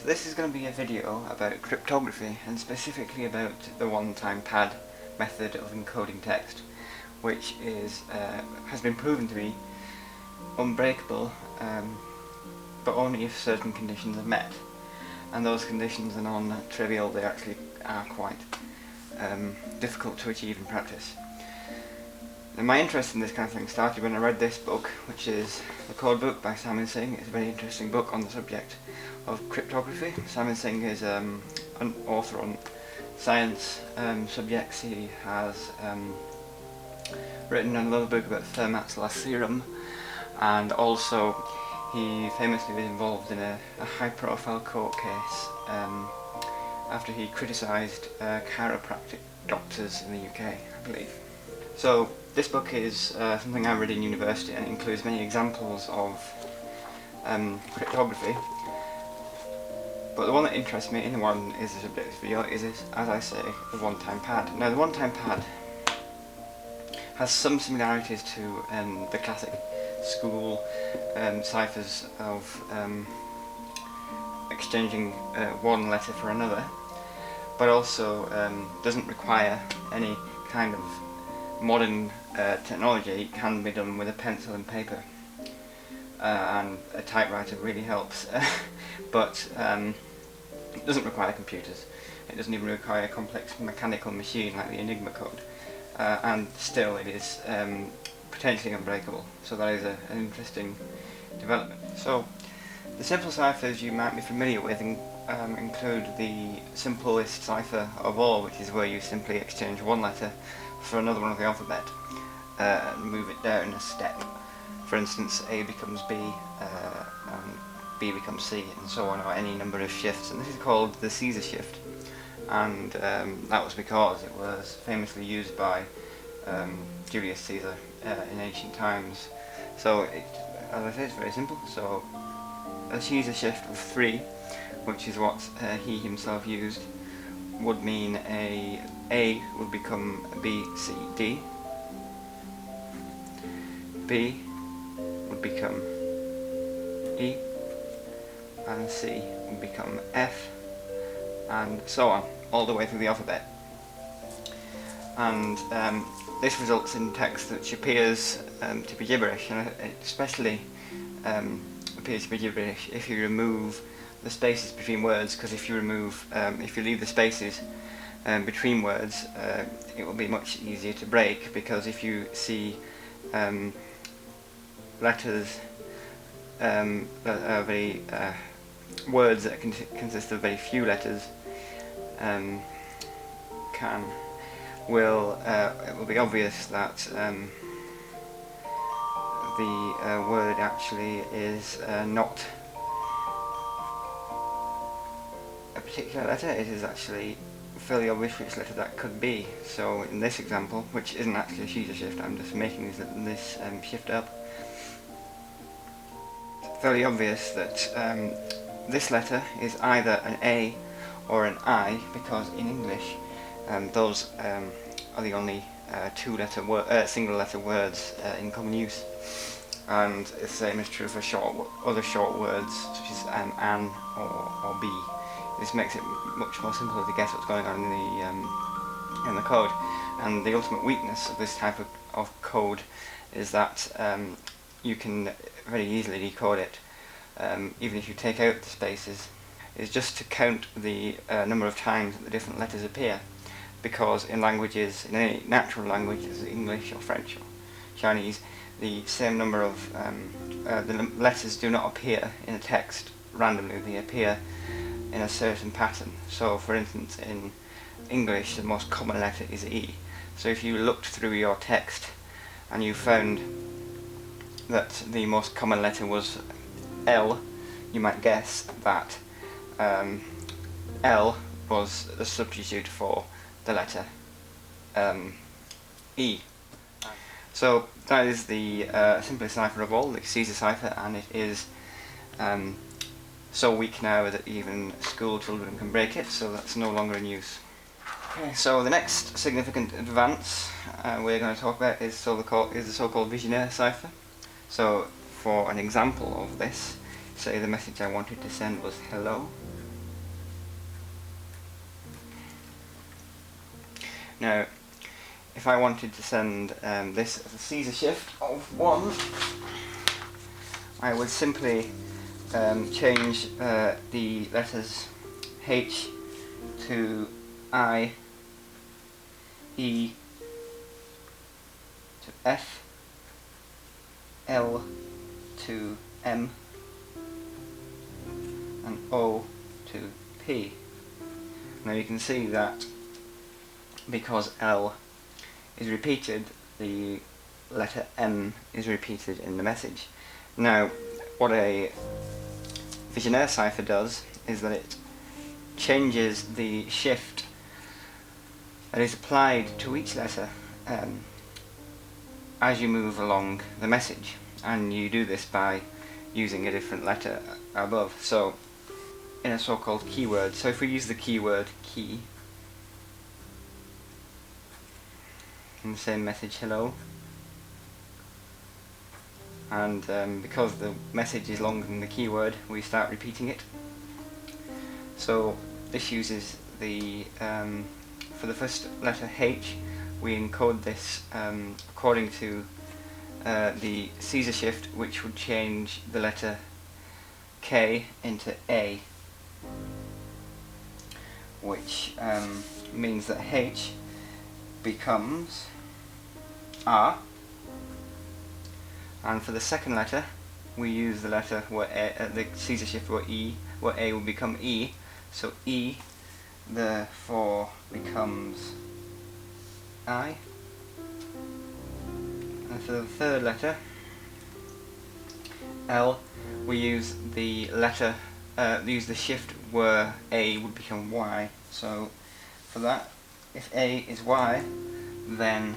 So this is going to be a video about cryptography, and specifically about the one-time pad method of encoding text, which has been proven to be unbreakable, but only if certain conditions are met. And those conditions are non-trivial, they actually are quite difficult to achieve in practice. And my interest in this kind of thing started when I read this book, which is The Code Book by Simon Singh. It's a very interesting book on the subject of cryptography. Simon Singh is an author on science subjects. He has written another book about Fermat's last theorem, and also he famously was involved in a high-profile court case after he criticised chiropractic doctors in the UK, I believe. So this book is something I read in university, and it includes many examples of cryptography. But the one that interests me, and the one is the subject of this video, is, as I say, the one-time pad. Now the one-time pad has some similarities to the classic school ciphers of exchanging one letter for another, but also doesn't require any kind of modern technology. It can be done with a pencil and paper, and a typewriter really helps, but it doesn't require computers. It doesn't even require a complex mechanical machine like the Enigma code, and still it is potentially unbreakable. So that is an interesting development. So the simple ciphers you might be familiar with include the simplest cipher of all, which is where you simply exchange one letter for another one of the alphabet and move it down a step. For instance, A becomes B, and B becomes C, and so on, or any number of shifts. And this is called the Caesar shift, and that was because it was famously used by Julius Caesar in ancient times. So as I say, it's very simple. So a Caesar shift of 3, which is what he himself used, would mean A would become B, C, D, B would become E, and C would become F, and so on, all the way through the alphabet. And this results in text which appears to be gibberish, and it especially appears to be gibberish if you remove the spaces between words, because if you leave the spaces between words, it will be much easier to break, because if you see letters that are very words that consist of very few letters, it will be obvious that the word actually is not a particular letter. It is actually fairly obvious which letter that could be. So in this example, which isn't actually a Caesar shift, I'm just making this shift up, it's fairly obvious that this letter is either an A or an I, because in English those are the only single letter words in common use. And the same is true for other short words such as an or B. This makes it much more simple to guess what's going on in the code. And the ultimate weakness of this type of code is that you can very easily decode it, even if you take out the spaces, is just to count the number of times that the different letters appear. Because in languages, in any natural language, as English or French or Chinese, the same number of the letters do not appear in a text randomly. They appear in a certain pattern. So for instance, in English the most common letter is E. So if you looked through your text and you found that the most common letter was L, you might guess that L was a substitute for the letter E. So that is the simplest cipher of all, the Caesar cipher, and it is so weak now that even school children can break it, so that's no longer in use. Okay, so the next significant advance we're going to talk about is the so-called Visionnaire Cypher. So for an example of this, say the message I wanted to send was hello, Now, if I wanted to send this as a Caesar shift of 1, I would simply change the letters H to I, E to F, L to M, and O to P. Now you can see that because L is repeated, the letter M is repeated in the message. Now, what a Visionnaire Cypher does is that it changes the shift that is applied to each letter as you move along the message, and you do this by using a different letter above. So, in a so-called keyword. So if we use the keyword key in the same message hello, and because the message is longer than the keyword, we start repeating it. So this uses the for the first letter H, we encode this according to the Caesar shift, which would change the letter K into A, which means that H becomes R, and for the second letter we use the letter where the Caesar shift where A will become E, so E therefore becomes I. And for the third letter, L, we use the letter, use the shift where A would become Y. So for that, if A is Y, then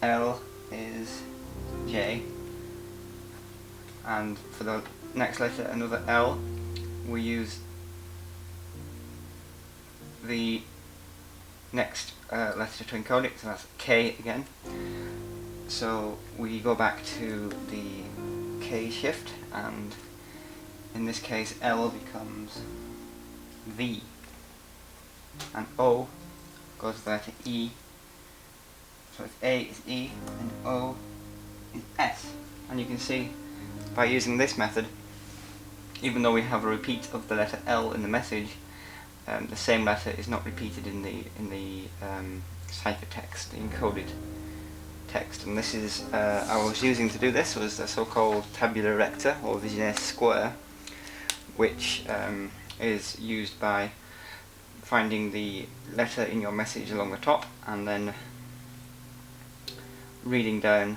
L is J. And for the next letter, another L, we use the next letter to encode it, so that's K again. So we go back to the K shift, and in this case L becomes V, and O goes to the letter E. So if A is E and O is S, and you can see by using this method, even though we have a repeat of the letter L in the message, the same letter is not repeated in the cipher text, the encoded text. And this is I was using to do this was the so-called tabular rector or Visionnaire square, which is used by finding the letter in your message along the top and then reading down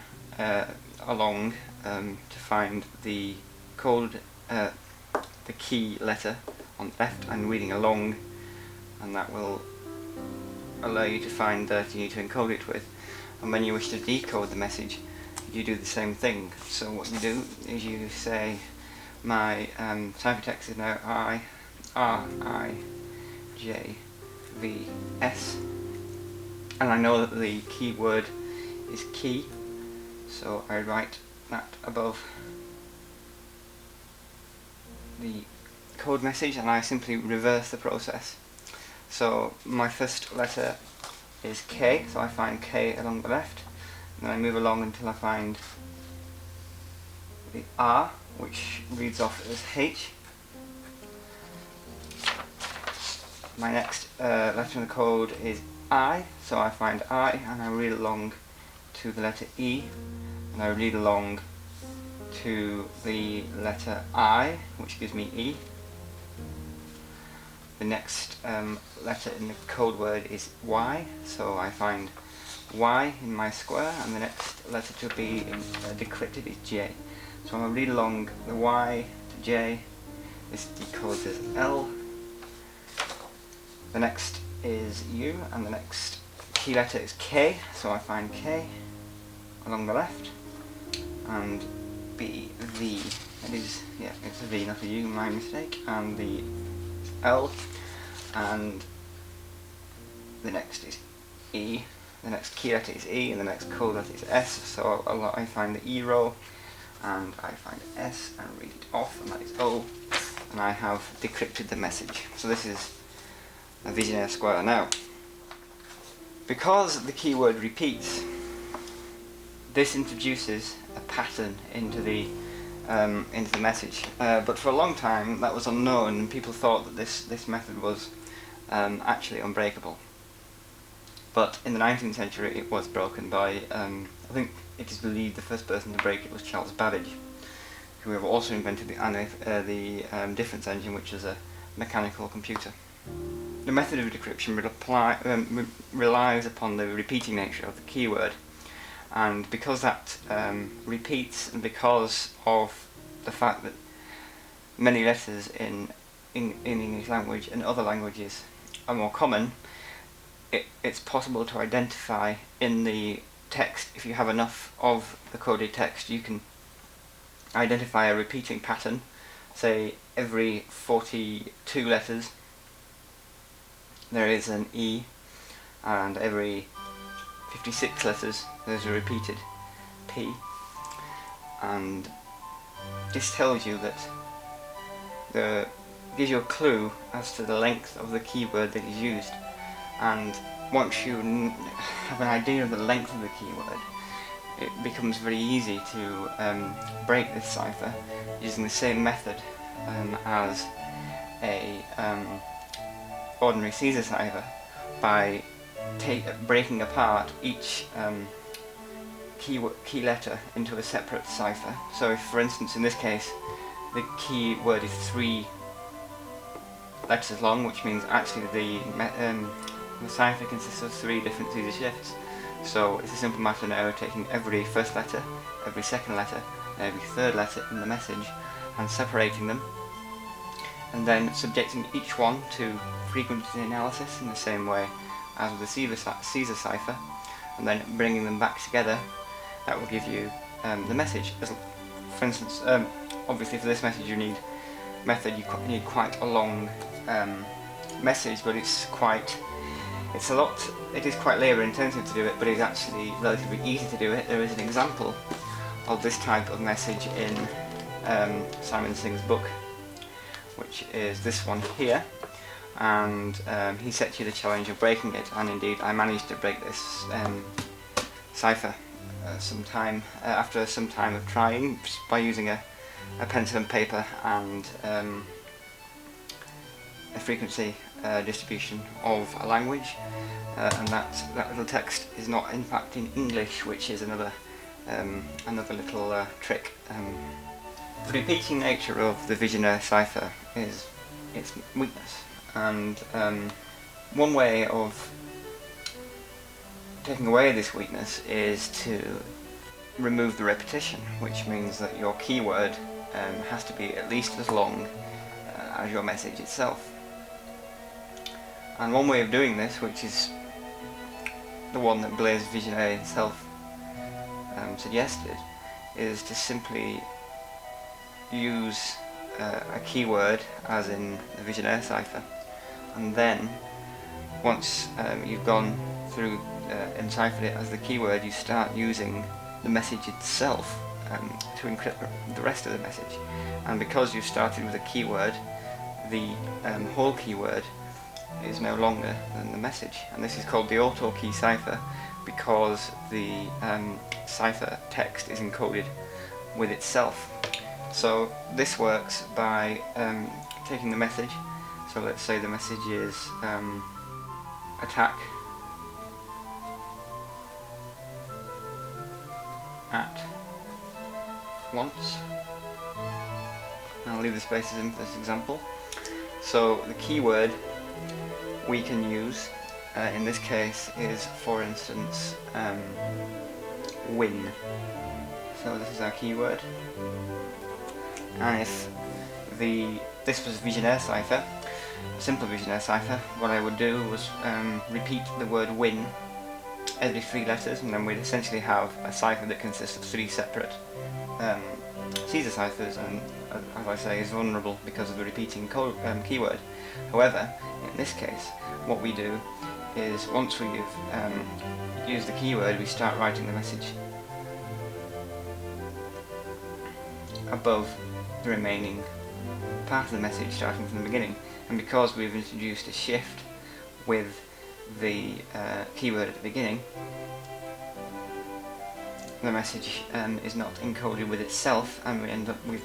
along to find the code, the key letter on the left, and reading along, and that will allow you to find that you need to encode it with. And when you wish to decode the message, you do the same thing. So what you do is you say, my ciphertext is now I, R, I, J, V, S, and I know that the keyword is key, so I write that above the code message, and I simply reverse the process. So my first letter is K, so I find K along the left, and then I move along until I find the R, which reads off as H. My next letter in the code is I, so I find I, and I read along to the letter E, and I read along to the letter I, which gives me E. The next letter in the code word is Y, so I find Y in my square, and the next letter to be decrypted is J. So I'm going to read along the Y to J, this decodes as L. The next is U, and the next key letter is K, so I find K along the left, and B, V. It is, yeah, it's a V, not a U, my mistake, and the L, and the next is E, the next key letter is E, and the next code letter is S, so I find the E row, and I find S and read it off, and that is O, and I have decrypted the message. So this is a Visionnaire square. Now, Because the keyword repeats, this introduces a pattern into the message. But for a long time that was unknown, and people thought that this method was actually unbreakable. But in the 19th century it was broken by, I think it is believed the first person to break it was Charles Babbage, who have also invented the difference engine, which is a mechanical computer. The method of decryption relies upon the repeating nature of the keyword, and because that repeats, and because of the fact that many letters in English language and other languages are more common, it's possible to identify in the text, if you have enough of the coded text, you can identify a repeating pattern. Say every 42 letters there is an E, and every 56 letters there's a repeated P, and this tells you that gives you a clue as to the length of the keyword that is used. And once you have an idea of the length of the keyword, it becomes very easy to break this cipher using the same method as a ordinary Caesar cipher, by breaking apart each key letter into a separate cipher. So if, for instance, in this case the keyword is 3 letters long, which means actually the cipher consists of 3 different Caesar shifts. So it's a simple matter now of taking every first letter, every second letter, and every third letter in the message and separating them, and then subjecting each one to frequency analysis in the same way as with the Caesar cipher, and then bringing them back together. That will give you the message. For instance, obviously for this message you need quite a long message, but it is quite labour intensive to do it, but it's actually relatively easy to do it. There is an example of this type of message in Simon Singh's book, which is this one here, and he sets you the challenge of breaking it, and indeed I managed to break this cipher after some time of trying, just by using a pencil and paper and a frequency distribution of a language, and that little text is not in fact in English, which is another little trick. The repeating nature of the Visionnaire Cypher is its weakness, and one way of taking away this weakness is to remove the repetition, which means that your keyword has to be at least as long as your message itself. And one way of doing this, which is the one that Blaise Visionnaire himself suggested, is to simply use a keyword as in the Visionnaire Cypher, and then once you've gone through enciphered it as the keyword, you start using the message itself to encrypt the rest of the message. And because you've started with a keyword, the whole keyword is no longer than the message, and this is called the AutoKey Cypher because the cipher text is encoded with itself. So this works by taking the message. So let's say the message is attack at once. I'll leave the spaces in for this example. So the keyword we can use in this case is, for instance, win. So this is our keyword, and if this was Visionnaire Cypher, a simple Visionnaire Cypher, what I would do was repeat the word win every 3 letters, and then we'd essentially have a cipher that consists of 3 separate Caesar ciphers, and as I say, is vulnerable because of the repeating keyword. However, in this case, what we do is once we've used the keyword, we start writing the message above the remaining part of the message starting from the beginning. And because we've introduced a shift with the keyword at the beginning, the message is not encoded with itself, and we end up with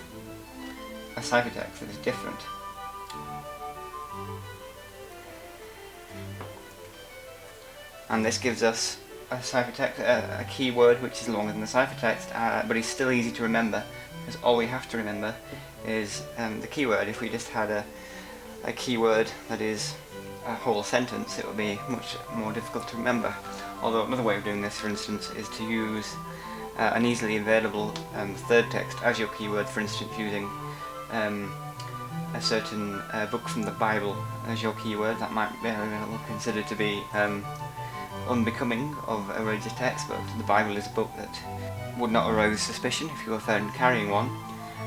a ciphertext that is different. And this gives us a ciphertext, a keyword which is longer than the ciphertext, but it's still easy to remember, because all we have to remember is the keyword. If we just had a keyword that is a whole sentence, it would be much more difficult to remember. Although another way of doing this, for instance, is to use an easily available third text as your keyword, for instance using a certain book from the Bible as your keyword. That might be considered to be unbecoming of a religious text, but the Bible is a book that would not arouse suspicion if you were found carrying one,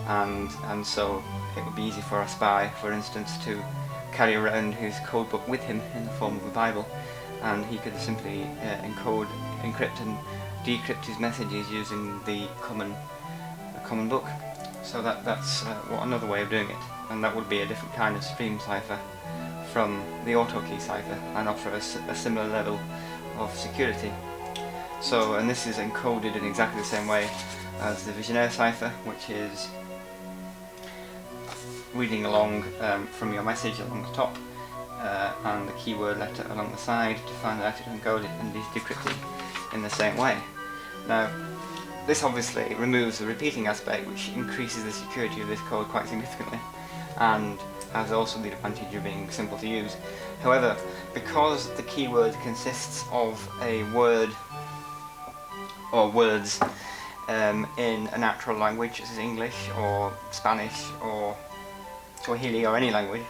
and so it would be easy for a spy, for instance, to carry around his code book with him in the form of a Bible, and he could simply encode, encrypt and decrypt his messages using the common book. So that's another way of doing it, and that would be a different kind of stream cipher from the AutoKey Cypher, and offer a similar level of security. So, and this is encoded in exactly the same way as the Visionnaire Cypher, which is reading along from your message along the top, and the keyword letter along the side to find out it's encoded and is decrypted in the same way. Now, this obviously removes the repeating aspect, which increases the security of this code quite significantly, and has also the advantage of being simple to use. However, because the keyword consists of a word or words in a natural language, such as English or Spanish or Swahili or any language,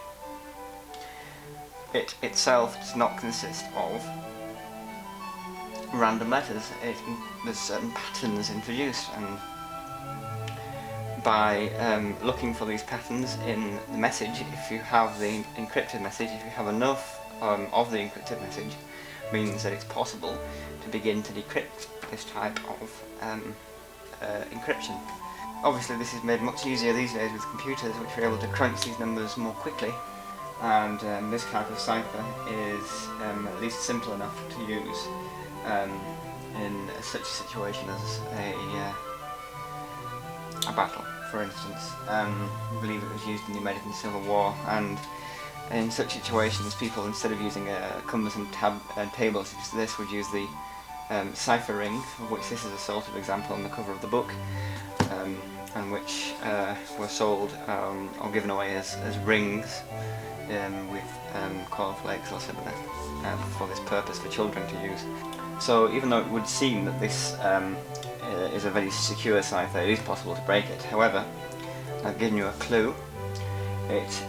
it itself does not consist of random letters. There's certain patterns introduced, and by looking for these patterns in the message, if you have the encrypted message, if you have enough of the encrypted message, means that it's possible to begin to decrypt this type of encryption. Obviously this is made much easier these days with computers, which are able to crunch these numbers more quickly, and this type of cipher is at least simple enough to use in such a situation as a battle, for instance. I believe it was used in the American Civil War, and in such situations people, instead of using a cumbersome table such as this, would use the cipher ring, of which this is a sort of example on the cover of the book, and which were sold or given away as rings with cornflakes or similar for this purpose for children to use. So even though it would seem that this is a very secure cipher, it is possible to break it. However, I've given you a clue. It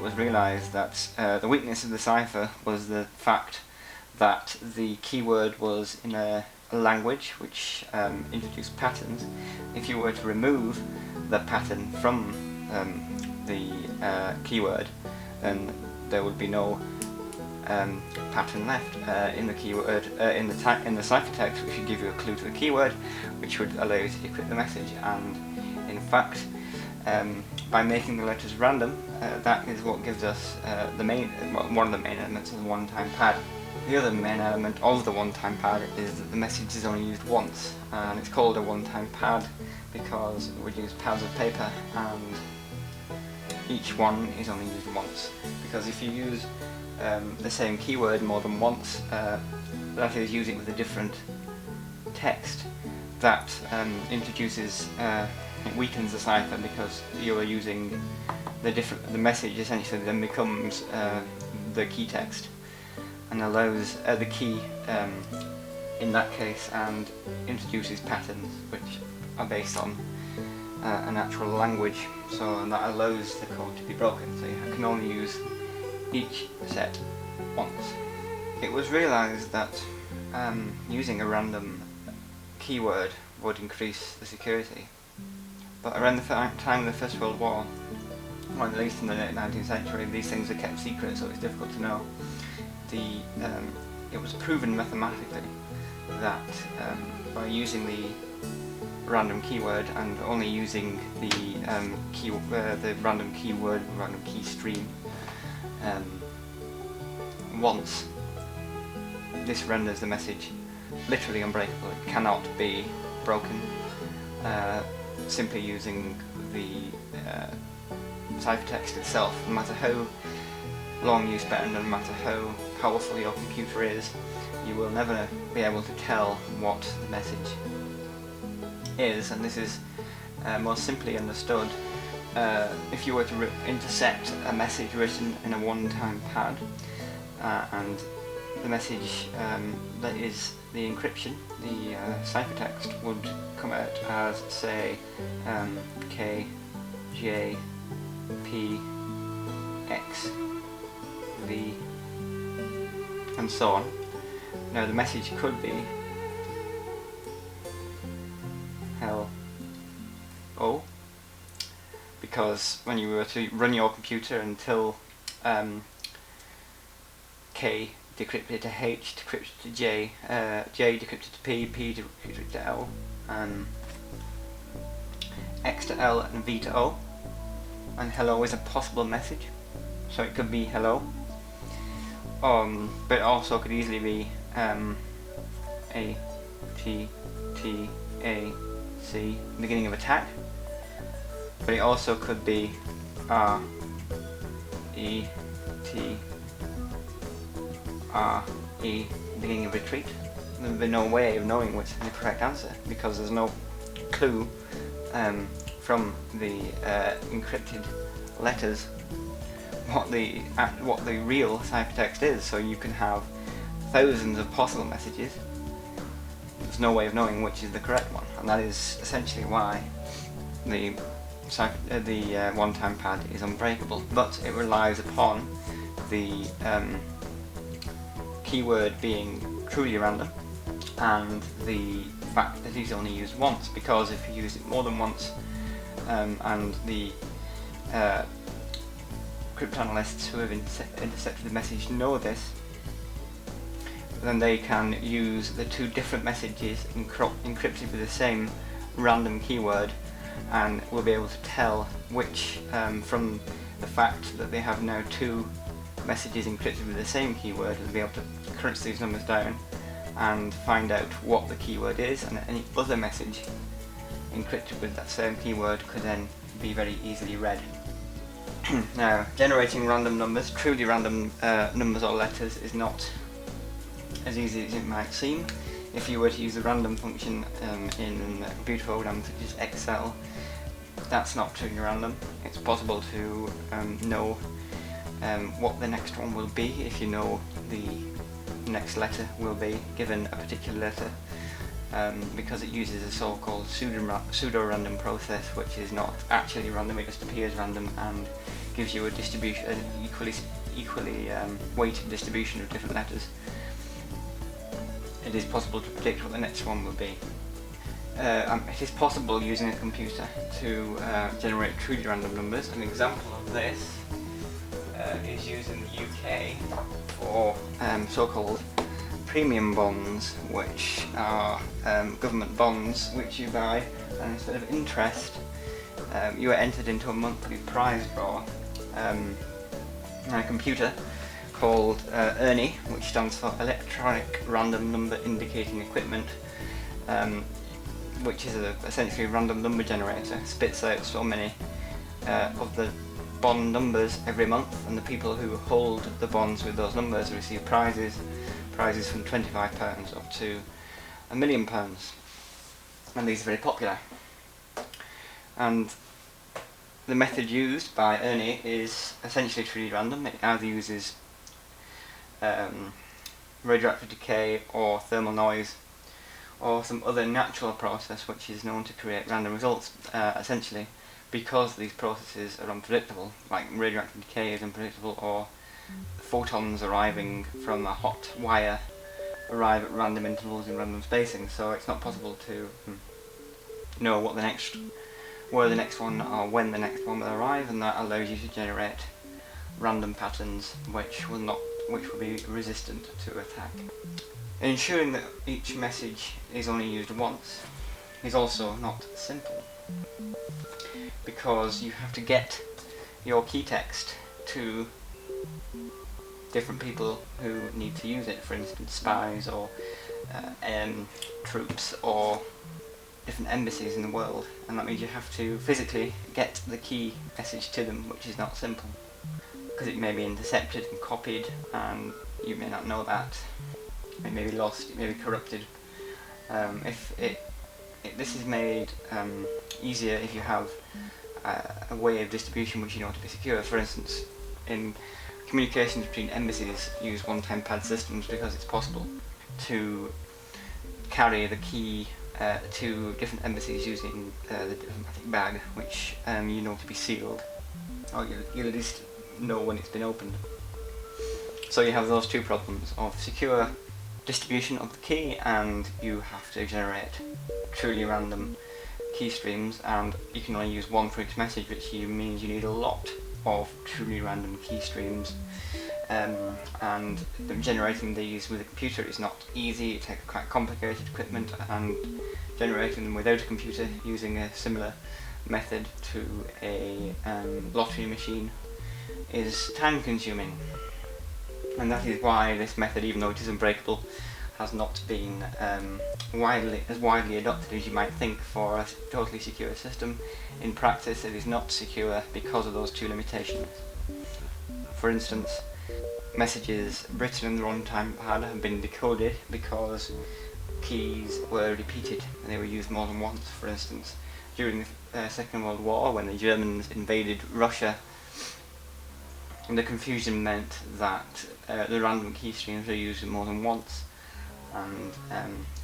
was realised that the weakness of the cipher was the fact that the keyword was in a language which introduced patterns. If you were to remove the pattern from the keyword, then there would be no pattern left in the keyword in the ciphertext, which would give you a clue to the keyword, which would allow you to decrypt the message. And in fact, by making the letters random, that is what gives us one of the main elements of the one-time pad. The other main element of the one-time pad is that the message is only used once, and it's called a one-time pad because we use pads of paper, and each one is only used once. Because if you use the same keyword more than once, that is, use it with a different text, that introduces, it weakens the cipher, because you are using the message essentially then becomes the key text, and allows the key in that case, and introduces patterns which are based on a natural language, so that allows the code to be broken, so you can only use each set once. It was realised that using a random keyword would increase the security, but around the time of the First World War, or at least in the late 19th century, these things are kept secret, so it's difficult to know. It was proven mathematically that by using the random keyword and only using the random keyword, random key stream once, this renders the message literally unbreakable. It cannot be broken simply using the ciphertext itself. No matter how long you spend, no matter how powerful your computer is, you will never be able to tell what the message is. And this is most simply understood if you were to intercept a message written in a one-time pad and the message that is the encryption, the ciphertext, would come out as, say, K, J, P, X, V, and so on. Now the message could be L, O, because when you were to run your computer until K decrypted to H, decrypted to J, J decrypted to P, P decrypted to L, X to L and V to O, and hello is a possible message, so it could be hello, but it also could easily be A, T, T, A, C, beginning of attack, but it also could be R, E, T, R, E, beginning of retreat. There would be no way of knowing which is the correct answer, because there's no clue from the encrypted letters what the real ciphertext is. So you can have thousands of possible messages. There's no way of knowing which is the correct one, and that is essentially why the one-time pad is unbreakable. But it relies upon the keyword being truly random and the fact that it's only used once, because if you use it more than once and the cryptanalysts who have intercepted the message know this, then they can use the two different messages encrypted with the same random keyword, and will be able to tell which, from the fact that they have now two messages encrypted with the same keyword, they'll be able to crunch these numbers down and find out what the keyword is, and any other message encrypted with that same keyword could then be very easily read. Now, generating random numbers, truly random numbers or letters, is not as easy as it might seem. If you were to use the random function in a computer program such as Excel, that's not truly random. It's possible to know what the next one will be if you know the next letter will be given a particular letter, because it uses a so-called pseudo-random process, which is not actually random, it just appears random and gives you a distribution, an equally weighted distribution of different letters. It is possible to predict what the next one will be. It is possible using a computer to generate truly random numbers. An example of this is used in the UK for so-called premium bonds, which are government bonds which you buy, and instead of interest you are entered into a monthly prize draw. A computer called ERNIE, which stands for Electronic Random Number Indicating Equipment, which is essentially a random number generator, spits out so many of the bond numbers every month, and the people who hold the bonds with those numbers receive prizes from £25 up to £1 million, and these are very popular. And the method used by ERNIE is essentially truly random. It either uses radioactive decay or thermal noise or some other natural process which is known to create random results, essentially because these processes are unpredictable, like radioactive decay is unpredictable, or photons arriving from a hot wire arrive at random intervals in random spacing, so it's not possible to know what where the next one or when the next one will arrive, and that allows you to generate random patterns which will be resistant to attack. Ensuring that each message is only used once is also not simple, because you have to get your key text to different people who need to use it, for instance spies or troops or different embassies in the world, and that means you have to physically get the key message to them, which is not simple, because it may be intercepted and copied, and you may not know that. It may be lost, it may be corrupted. This is made easier if you have a way of distribution which you know to be secure. For instance, in communications between embassies, use one-time pad systems because it's possible to carry the key to different embassies using the diplomatic bag, which you know to be sealed, or you'll at least know when it's been opened. So you have those two problems of secure distribution of the key, and you have to generate truly random key streams, and you can only use one for each message, which means you need a lot of truly random key streams. And generating these with a computer is not easy. It takes quite complicated equipment, and generating them without a computer using a similar method to a lottery machine is time consuming. And that is why this method, even though it is unbreakable, has not been widely adopted as you might think for a totally secure system. In practice it is not secure because of those two limitations. For instance, messages written in the runtime pad have been decoded because keys were repeated and they were used more than once. For instance, during the Second World War, when the Germans invaded Russia, the confusion meant that the random key streams were used more than once, and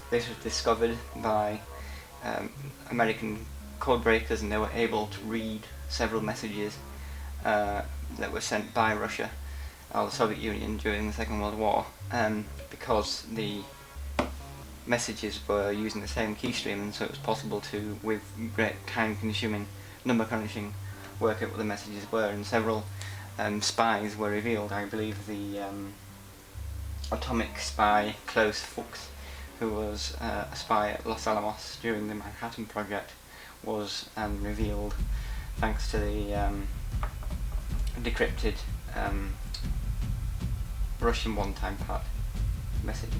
this was discovered by American code breakers, and they were able to read several messages that were sent by Russia or the Soviet Union during the Second World War, because the messages were using the same key stream, and so it was possible to, with great time-consuming, number-crunching, work out what the messages were, and several spies were revealed. I believe the atomic spy Klaus Fuchs, who was a spy at Los Alamos during the Manhattan Project, was revealed thanks to the decrypted Russian one-time pad messages.